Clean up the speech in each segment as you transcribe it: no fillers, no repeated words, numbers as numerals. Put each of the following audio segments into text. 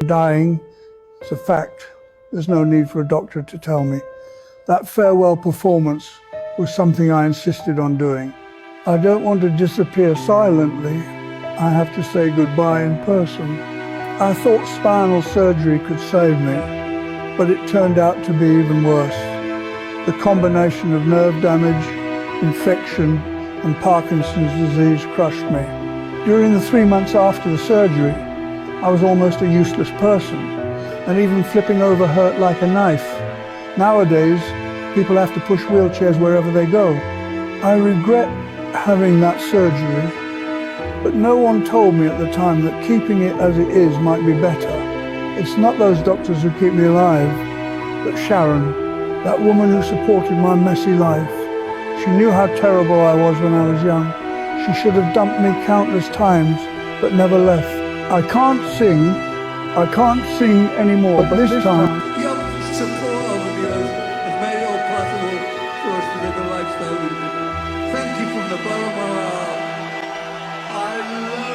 Dying is a fact. There's no need for a doctor to tell me. That farewell performance was something I insisted on doing. I don't want to disappear silently. I have to say goodbye in person. I thought spinal surgery could save me, but it turned out to be even worse. The combination of nerve damage, infection, and Parkinson's disease crushed me. During the 3 months after the surgery, I was almost a useless person, and even flipping over hurt like a knife. Nowadays, people have to push wheelchairs wherever they go. I regret having that surgery, but no one told me at the time that keeping it as it is might be better. It's not those doctors who keep me alive, but Sharon, that woman who supported my messy life. She knew how terrible I was when I was young. She should have dumped me countless times, but never left. I can't sing anymore, but this time... Your support over the years has made it all possible for us to live the lifestyle we live. Thank you from the bottom of our heart. I love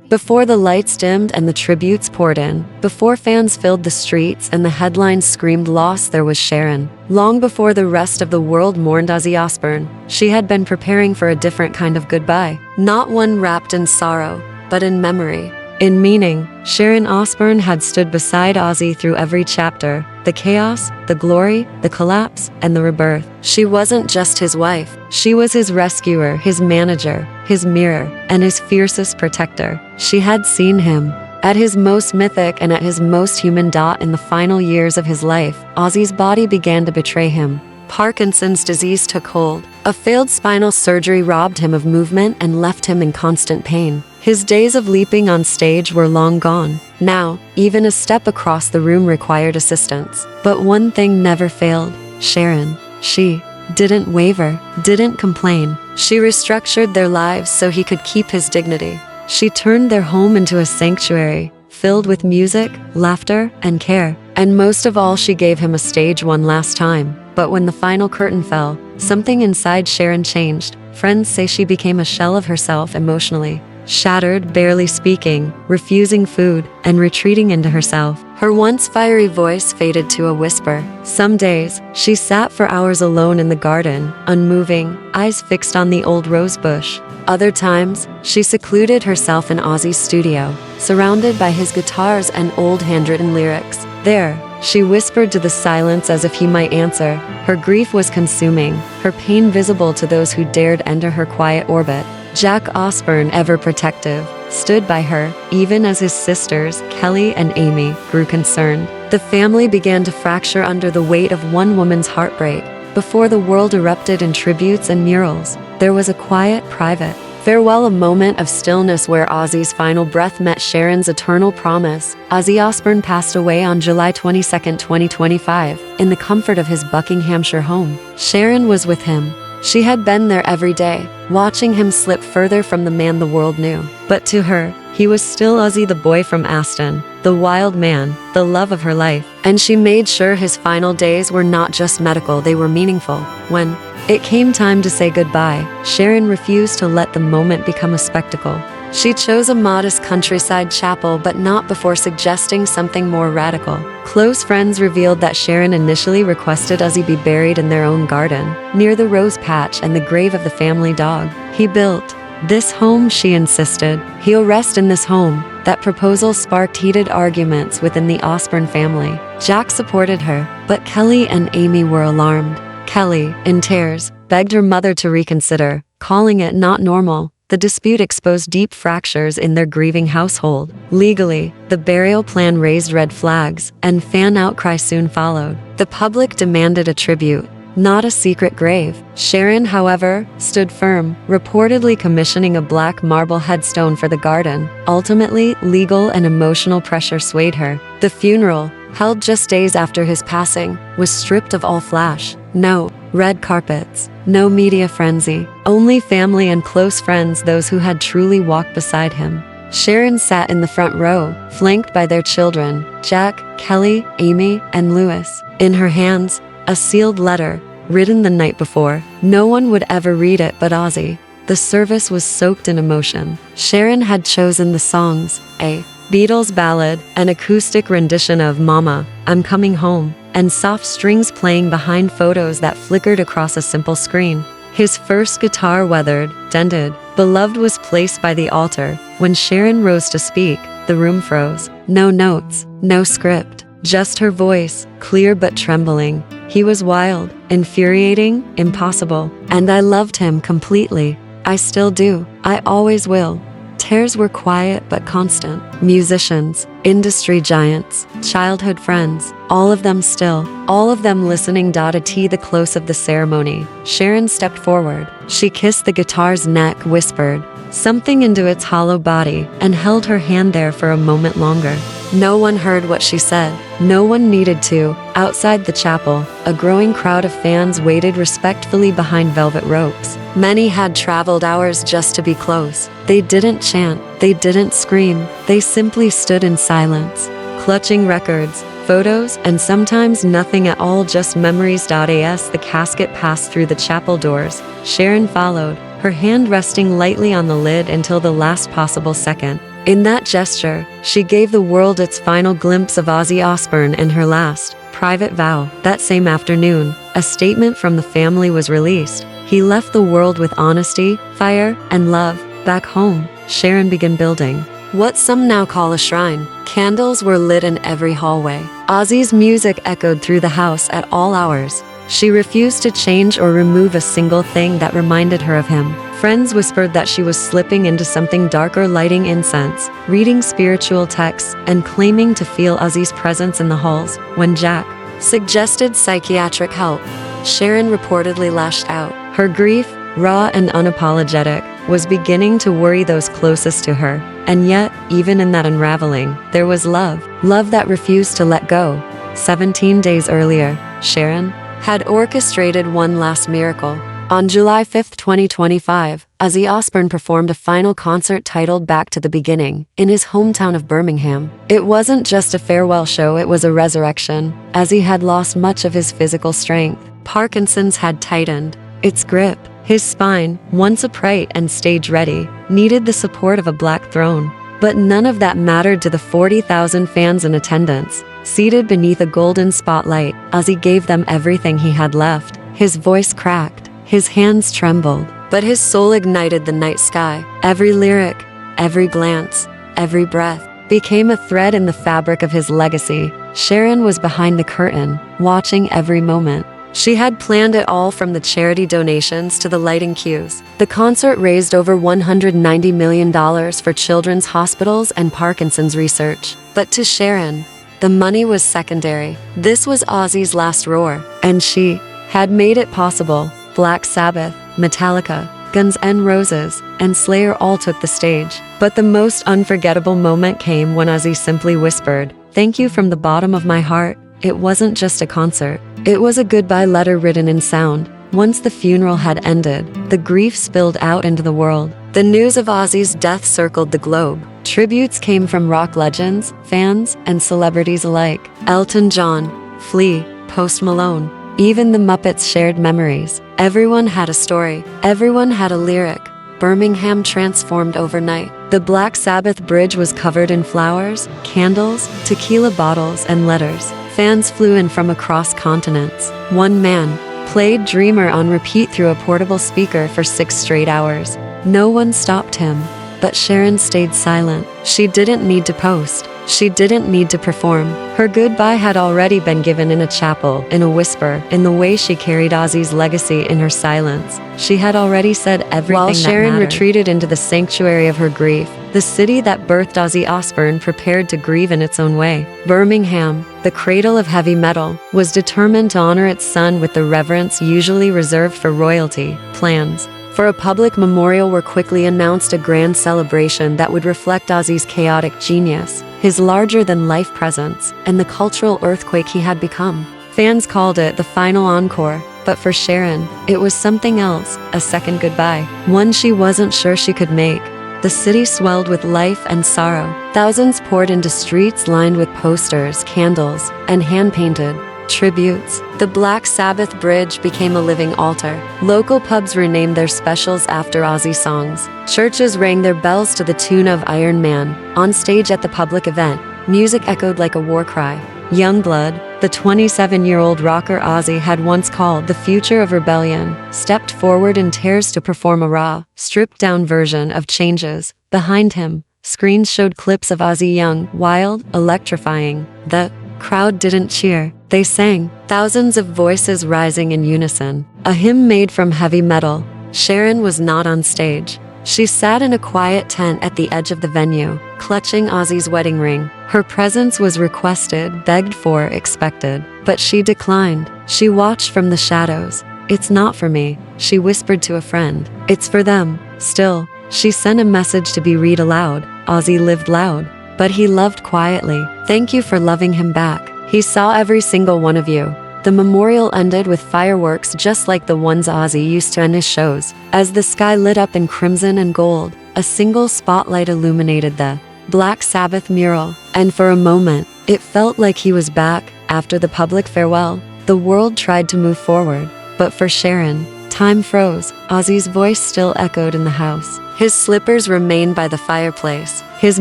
you. Before the lights dimmed and the tributes poured in, before fans filled the streets and the headlines screamed loss, there was Sharon. Long before the rest of the world mourned Ozzy Osbourne, she had been preparing for a different kind of goodbye. Not one wrapped in sorrow, but in memory. In meaning, Sharon Osbourne had stood beside Ozzy through every chapter, the chaos, the glory, the collapse, and the rebirth. She wasn't just his wife. She was his rescuer, his manager, his mirror, and his fiercest protector. She had seen him at his most mythic and at his most human. In the final years of his life, Ozzy's body began to betray him. Parkinson's disease took hold. A failed spinal surgery robbed him of movement and left him in constant pain. His days of leaping on stage were long gone. Now, even a step across the room required assistance. But one thing never failed: Sharon. She didn't waver, didn't complain. She restructured their lives so he could keep his dignity. She turned their home into a sanctuary, filled with music, laughter, and care. And most of all, she gave him a stage one last time. But when the final curtain fell, something inside Sharon changed. Friends say she became a shell of herself emotionally. Shattered, barely speaking, refusing food, and retreating into herself. Her once fiery voice faded to a whisper. Some days, she sat for hours alone in the garden, unmoving, eyes fixed on the old rose bush. Other times, she secluded herself in Ozzy's studio, surrounded by his guitars and old handwritten lyrics. There, she whispered to the silence as if he might answer. Her grief was consuming, her pain visible to those who dared enter her quiet orbit. Jack Osbourne, ever protective, stood by her, even as his sisters, Kelly and Amy, grew concerned. The family began to fracture under the weight of one woman's heartbreak. Before the world erupted in tributes and murals, there was a quiet, private farewell, a moment of stillness where Ozzy's final breath met Sharon's eternal promise. Ozzy Osbourne passed away on July 22, 2025, in the comfort of his Buckinghamshire home. Sharon was with him. She had been there every day, watching him slip further from the man the world knew. But to her, he was still Ozzy, the boy from Aston, the wild man, the love of her life. And she made sure his final days were not just medical, they were meaningful. When it came time to say goodbye, Sharon refused to let the moment become a spectacle. She chose a modest countryside chapel, but not before suggesting something more radical. Close friends revealed that Sharon initially requested Ozzy be buried in their own garden, near the rose patch and the grave of the family dog he built. This home, she insisted, he'll rest in this home. That proposal sparked heated arguments within the Osbourne family. Jack supported her, but Kelly and Amy were alarmed. Kelly, in tears, begged her mother to reconsider, calling it not normal. The dispute exposed deep fractures in their grieving household. Legally, the burial plan raised red flags, and fan outcry soon followed. The public demanded a tribute, not a secret grave. Sharon, however, stood firm, reportedly commissioning a black marble headstone for the garden. Ultimately, legal and emotional pressure swayed her. The funeral, held just days after his passing, was stripped of all flash. No red carpets, no media frenzy, only family and close friends, those who had truly walked beside him. Sharon sat in the front row, flanked by their children, Jack, Kelly, Amy, and Lewis. In her hands, a sealed letter, written the night before. No one would ever read it but Ozzy. The service was soaked in emotion. Sharon had chosen the songs, A Beatles ballad, an acoustic rendition of Mama, I'm Coming Home, and soft strings playing behind photos that flickered across a simple screen. His first guitar weathered, dented, beloved was placed by the altar. When Sharon rose to speak, the room froze. No notes, no script, just her voice, clear but trembling. He was wild, infuriating, impossible, and I loved him completely. I still do. I always will. Tears were quiet but constant. Musicians, industry giants, childhood friends, all of them still, all of them listening. At the close of the ceremony, Sharon stepped forward. She kissed the guitar's neck, whispered something into its hollow body, and held her hand there for a moment longer. No one heard what she said. No one needed to. Outside the chapel, a growing crowd of fans waited respectfully behind velvet ropes. Many had traveled hours just to be close. They didn't chant. They didn't scream. They simply stood in silence, clutching records, photos, and sometimes nothing at all, just memories. As the casket passed through the chapel doors, Sharon followed, her hand resting lightly on the lid until the last possible second. In that gesture, she gave the world its final glimpse of Ozzy Osbourne and her last, private vow. That same afternoon, a statement from the family was released. He left the world with honesty, fire, and love. Back home, Sharon began building what some now call a shrine. Candles were lit in every hallway. Ozzy's music echoed through the house at all hours. She refused to change or remove a single thing that reminded her of him. Friends whispered that she was slipping into something darker, lighting incense, reading spiritual texts, and claiming to feel Ozzy's presence in the halls. When Jack suggested psychiatric help, Sharon reportedly lashed out. Her grief, raw and unapologetic, was beginning to worry those closest to her. And yet, even in that unraveling, there was love. Love that refused to let go. 17 days earlier, Sharon had orchestrated one last miracle. On July 5, 2025, Ozzy Osbourne performed a final concert titled Back to the Beginning in his hometown of Birmingham. It wasn't just a farewell show, it was a resurrection. Ozzy had lost much of his physical strength. Parkinson's had tightened its grip. His spine, once upright and stage-ready, needed the support of a black throne. But none of that mattered to the 40,000 fans in attendance. Seated beneath a golden spotlight, Ozzy gave them everything he had left. His voice cracked, his hands trembled, but his soul ignited the night sky. Every lyric, every glance, every breath became a thread in the fabric of his legacy. Sharon was behind the curtain, watching every moment. She had planned it all, from the charity donations to the lighting cues. The concert raised over $190 million for children's hospitals and Parkinson's research. But to Sharon, the money was secondary. This was Ozzy's last roar, and she had made it possible. Black Sabbath, Metallica, Guns N' Roses, and Slayer all took the stage. But the most unforgettable moment came when Ozzy simply whispered, "Thank you from the bottom of my heart." It wasn't just a concert. It was a goodbye letter written in sound. Once the funeral had ended, the grief spilled out into the world. The news of Ozzy's death circled the globe. Tributes came from rock legends, fans, and celebrities alike. Elton John, Flea, Post Malone, even the Muppets shared memories. Everyone had a story. Everyone had a lyric. Birmingham transformed overnight. The Black Sabbath bridge was covered in flowers, candles, tequila bottles, and letters. Fans flew in from across continents. One man played Dreamer on repeat through a portable speaker for 6 straight hours. No one stopped him, but Sharon stayed silent. She didn't need to post. She didn't need to perform. Her goodbye had already been given in a chapel, in a whisper, in the way she carried Ozzy's legacy in her silence. She had already said everything While that Sharon mattered. Retreated into the sanctuary of her grief, the city that birthed Ozzy Osbourne prepared to grieve in its own way. Birmingham, the cradle of heavy metal, was determined to honor its son with the reverence usually reserved for royalty. Plans for a public memorial were quickly announced, a grand celebration that would reflect Ozzy's chaotic genius, his larger-than-life presence, and the cultural earthquake he had become. Fans called it the final encore, but for Sharon, it was something else, a second goodbye, one she wasn't sure she could make. The city swelled with life and sorrow. Thousands poured into streets lined with posters, candles, and hand-painted Tributes. The Black Sabbath Bridge became a living altar. Local pubs renamed their specials after Ozzy songs. Churches rang their bells to the tune of Iron Man. On stage at the public event, music echoed like a war cry. Youngblood, the 27-year-old rocker Ozzy had once called the future of rebellion, stepped forward in tears to perform a raw, stripped-down version of Changes. Behind him, screens showed clips of Ozzy young, wild, electrifying. The crowd didn't cheer. They sang, thousands of voices rising in unison. A hymn made from heavy metal. Sharon was not on stage. She sat in a quiet tent at the edge of the venue, clutching Ozzy's wedding ring. Her presence was requested, begged for, expected. But she declined. She watched from the shadows. "It's not for me," she whispered to a friend. "It's for them." Still, she sent a message to be read aloud. Ozzy lived loud, but he loved quietly. "Thank you for loving him back. He saw every single one of you." The memorial ended with fireworks just like the ones Ozzy used to end his shows. As the sky lit up in crimson and gold, a single spotlight illuminated the Black Sabbath mural. And for a moment, it felt like he was back. After the public farewell, the world tried to move forward. But for Sharon, time froze. Ozzy's voice still echoed in the house. His slippers remained by the fireplace. His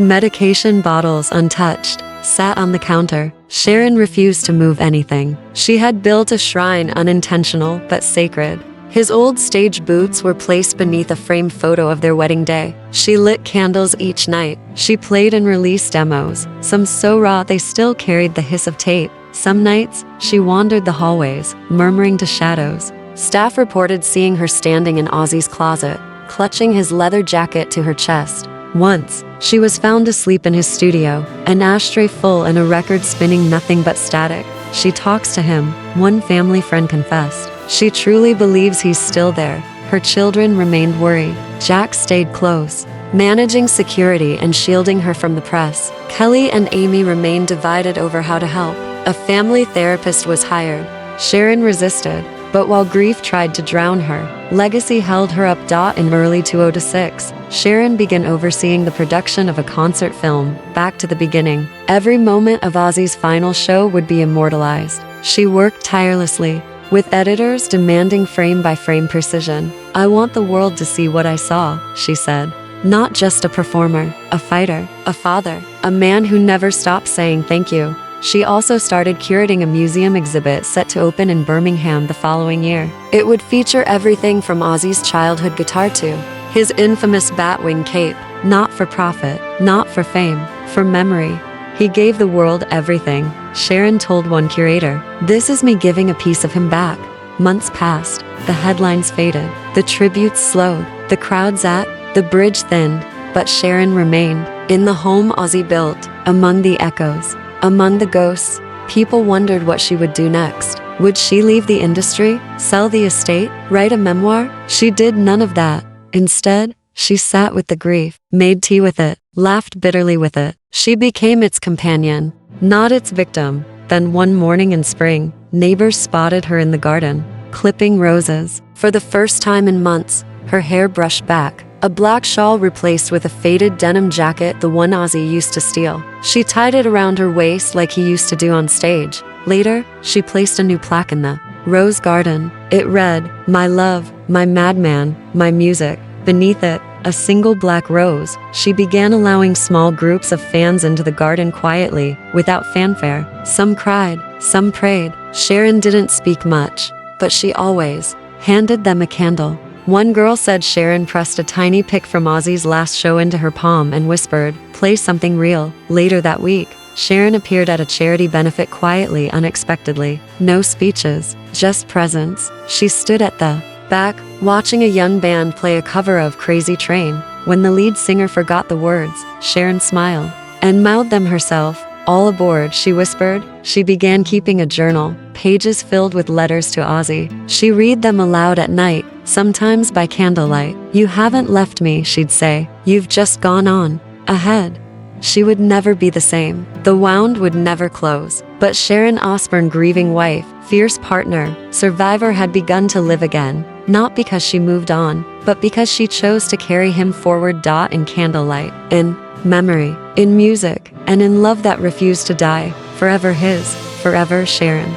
medication bottles untouched sat on the counter. Sharon refused to move anything. She had built a shrine, unintentional but sacred. His old stage boots were placed beneath a framed photo of their wedding day. She lit candles each night. She played and released demos, some so raw they still carried the hiss of tape. Some nights, she wandered the hallways, murmuring to shadows. Staff reported seeing her standing in Ozzy's closet, clutching his leather jacket to her chest. Once, she was found asleep in his studio, an ashtray full and a record spinning nothing but static. She talks to him, one family friend confessed. She truly believes he's still there. Her children remained worried. Jack stayed close, managing security and shielding her from the press. Kelly and Amy remained divided over how to help. A family therapist was hired. Sharon resisted, but while grief tried to drown her, legacy held her up. In early 2006, Sharon began overseeing the production of a concert film, Back to the Beginning. Every moment of Ozzy's final show would be immortalized. She worked tirelessly, with editors demanding frame-by-frame precision. "I want the world to see what I saw," she said. "Not just a performer, a fighter, a father, a man who never stopped saying thank you." She also started curating a museum exhibit set to open in Birmingham the following year. It would feature everything from Ozzy's childhood guitar to his infamous batwing cape. Not for profit, not for fame, for memory. He gave the world everything, Sharon told one curator. "This is me giving a piece of him back." Months passed, the headlines faded, the tributes slowed, the crowds at the bridge thinned, but Sharon remained. In the home Ozzy built, among the echoes, among the ghosts, people wondered what she would do next. Would she leave the industry, sell the estate, write a memoir? She did none of that. Instead, she sat with the grief, made tea with it, laughed bitterly with it. She became its companion, not its victim. Then one morning in spring, neighbors spotted her in the garden, clipping roses. For the first time in months, her hair brushed back, a black shawl replaced with a faded denim jacket, the one Ozzy used to steal. She tied it around her waist like he used to do on stage. Later, she placed a new plaque in the rose garden. It read, "My love, my madman, my music." Beneath it, a single black rose. She began allowing small groups of fans into the garden quietly, without fanfare. Some cried, some prayed. Sharon didn't speak much, but she always handed them a candle. One girl said Sharon pressed a tiny pic from Ozzy's last show into her palm and whispered, "Play something real." Later that week, Sharon appeared at a charity benefit quietly, unexpectedly. No speeches, just presence. She stood at the back, watching a young band play a cover of Crazy Train. When the lead singer forgot the words, Sharon smiled and mouthed them herself. "All aboard," she whispered. She began keeping a journal, pages filled with letters to Ozzy. She read them aloud at night, sometimes by candlelight. "You haven't left me," she'd say. "You've just gone on ahead." She would never be the same. The wound would never close. But Sharon Osbourne, grieving wife, fierce partner, survivor, had begun to live again. Not because she moved on, but because she chose to carry him forward. In candlelight, in memory, in music, and in love that refused to die. Forever his, forever Sharon.